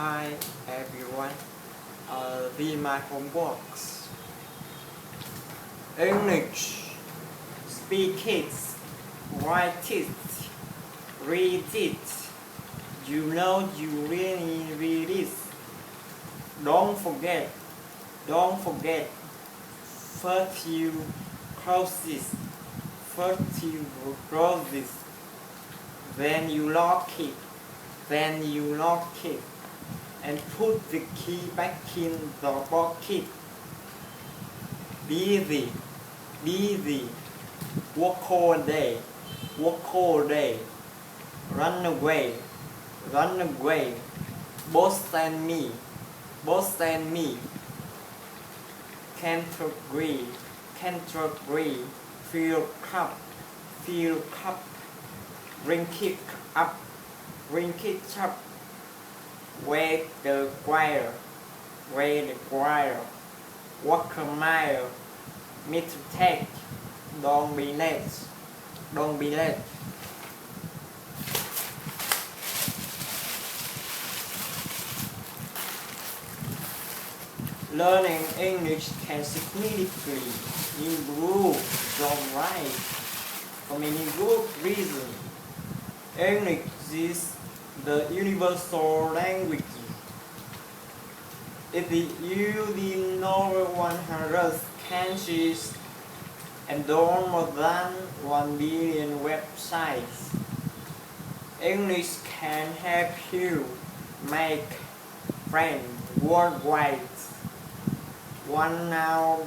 Hi everyone, these my homeworks. English, speak it, write it, read it. You know you really read it. Don't forget. First you close this. First you close this. Then you lock it. And put the key back in the pocket. Busy. Work all day. Run away. Boss and me. Can't agree. Fill cup. Drink it up. Wait the choir. Walk a mile. Meet to take. Don't be late. Learning English can significantly improve your life for many good reasons. English is the universal language. It is used in over 100 countries and on more than 1 billion websites. English can help you make friends worldwide. 1 hour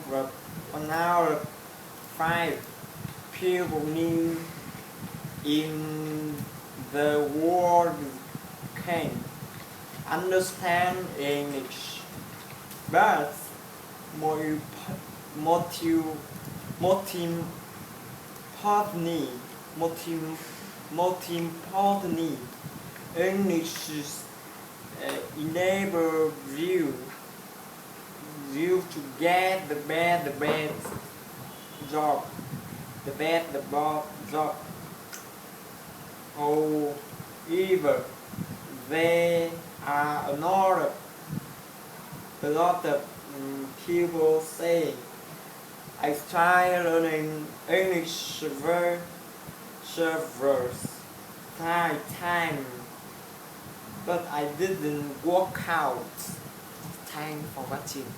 5 people new in the world can understand English, but more importantly, English enables you to get the best job. However, there are a lot of people say, I tried learning English several times, but I didn't work out. Thanks for watching.